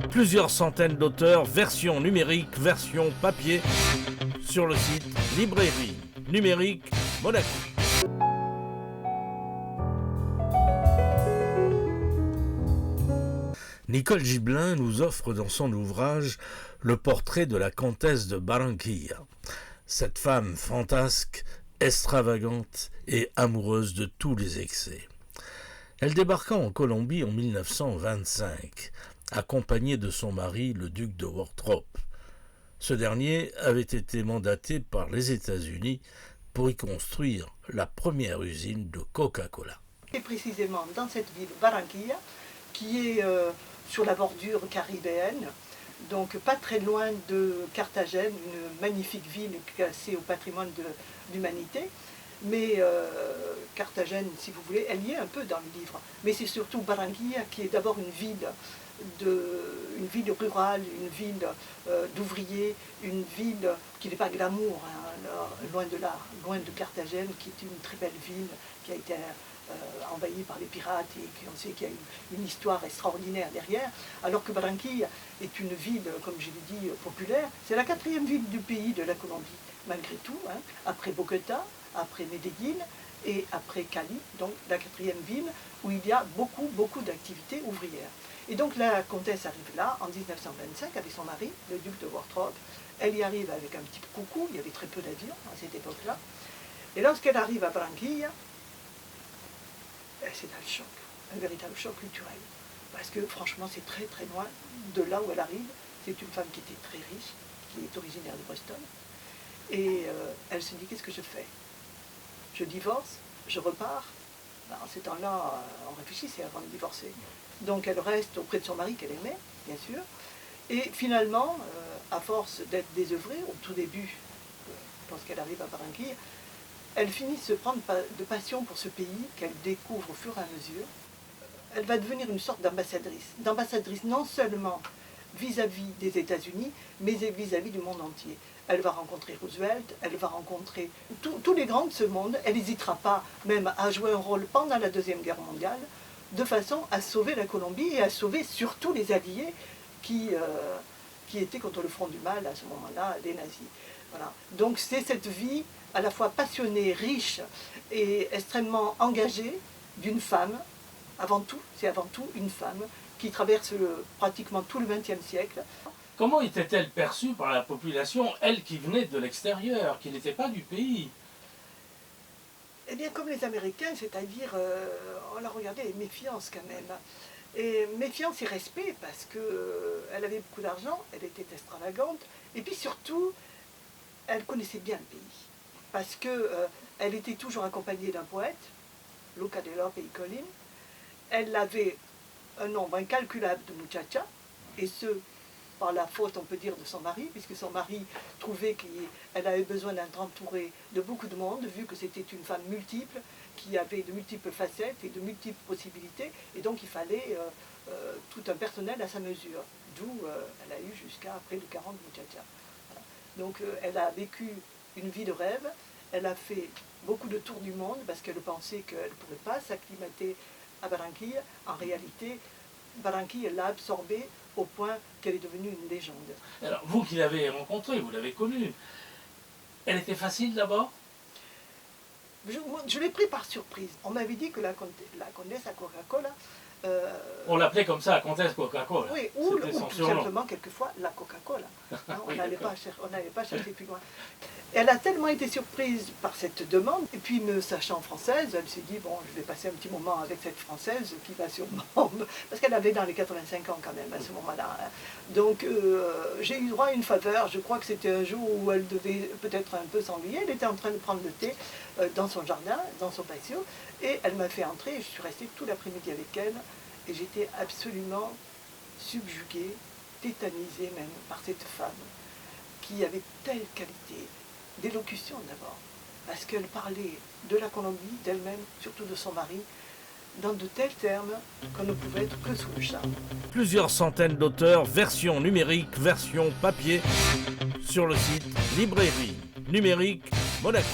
Plusieurs centaines d'auteurs, version numérique, version papier, sur le site Librairie Numérique Monaco. Nicole Gibelin nous offre dans son ouvrage le portrait de la comtesse de Barranquilla. Cette femme fantasque, extravagante et amoureuse de tous les excès. Elle débarqua en Colombie en 1925, accompagnée de son mari, le duc de Wortrop. Ce dernier avait été mandaté par les États-Unis pour y construire la première usine de Coca-Cola. Et précisément dans cette ville, Barranquilla, qui est sur la bordure caribéenne, donc pas très loin de Carthagène, une magnifique ville classée au patrimoine de l'humanité. Mais Carthagène, si vous voulez, elle y est un peu dans le livre. Mais c'est surtout Barranquilla qui est d'abord une ville rurale, une ville d'ouvriers, une ville qui n'est pas glamour, hein, loin de là, loin de Carthagène, qui est une très belle ville, qui a été envahie par les pirates et puis on sait qu'il y a une histoire extraordinaire derrière, alors que Barranquilla est une ville, comme je l'ai dit, populaire. C'est la 4e ville du pays de la Colombie, malgré tout, hein, après Bogota, après Medellín et après Cali, donc la 4e ville où il y a beaucoup d'activités ouvrières. Et donc la comtesse arrive là en 1925 avec son mari, le duc de Wortrop. Elle y arrive avec un petit coucou, il y avait très peu d'avions à cette époque-là. Et lorsqu'elle arrive à Barranquilla, c'est un choc, un véritable choc culturel. Parce que franchement, c'est très loin de là où elle arrive. C'est une femme qui était très riche, qui est originaire de Boston. Et elle se dit, qu'est-ce que je fais? Je divorce, je repars. En ces temps-là, on réfléchissait avant de divorcer. Donc elle reste auprès de son mari qu'elle aimait, bien sûr. Et finalement, à force d'être désœuvrée, au tout début, lorsqu'elle arrive à Barranquilla, elle finit de se prendre de passion pour ce pays qu'elle découvre au fur et à mesure. Elle va devenir une sorte d'ambassadrice non seulement vis-à-vis des États-Unis, mais vis-à-vis du monde entier. Elle va rencontrer Roosevelt, elle va rencontrer tous les grands de ce monde. Elle n'hésitera pas même à jouer un rôle pendant la Deuxième Guerre mondiale, de façon à sauver la Colombie et à sauver surtout les Alliés qui étaient contre le front du mal à ce moment-là, les nazis. Voilà. Donc c'est cette vie à la fois passionnée, riche et extrêmement engagée d'une femme, c'est avant tout une femme qui traverse pratiquement tout le XXe siècle. Comment était-elle perçue par la population, elle qui venait de l'extérieur, qui n'était pas du pays? Eh bien, comme les Américains, c'est-à-dire, on la regardait avec méfiance quand même. Et méfiance et respect, parce qu'elle avait beaucoup d'argent, elle était extravagante, et puis surtout, elle connaissait bien le pays. Parce qu'elle était toujours accompagnée d'un poète, Luca de Lope y Colin. Elle avait un nombre incalculable de muchachas, et ce, par la faute, on peut dire, de son mari, puisque son mari trouvait qu'elle avait besoin d'être entourée de beaucoup de monde, vu que c'était une femme multiple, qui avait de multiples facettes et de multiples possibilités, et donc il fallait tout un personnel à sa mesure, d'où elle a eu jusqu'à près de 40 muchachas. Voilà. Donc elle a vécu une vie de rêve, elle a fait beaucoup de tours du monde, parce qu'elle pensait qu'elle ne pourrait pas s'acclimater à Barranquilla. En réalité, Barranquilla l'a absorbée au point qu'elle est devenue une légende. Alors, vous qui l'avez rencontrée, vous l'avez connue, elle était facile d'abord? Je l'ai pris par surprise. On m'avait dit que la comtesse à Coca-Cola... On l'appelait comme ça, la comtesse Coca-Cola. Oui, ou tout simplement, quelquefois, la Coca-Cola. Hein, on n'allait pas chercher plus loin. Elle a tellement été surprise par cette demande, et puis me sachant française, elle s'est dit, bon, je vais passer un petit moment avec cette Française qui va sûrement... Parce qu'elle avait dans les 85 ans quand même, à ce moment-là. Hein. Donc, j'ai eu droit à une faveur. Je crois que c'était un jour où elle devait peut-être un peu s'ennuyer. Elle était en train de prendre le thé dans son jardin, dans son patio, et elle m'a fait entrer, et je suis restée tout l'après-midi avec elle, et j'étais absolument subjuguée, tétanisée même, par cette femme, qui avait telle qualité d'élocution d'abord, parce qu'elle parlait de la Colombie, d'elle-même, surtout de son mari, dans de tels termes qu'on ne pouvait être que sous le charme. Plusieurs centaines d'auteurs, version numérique, version papier, sur le site Librairie Numérique Monaco.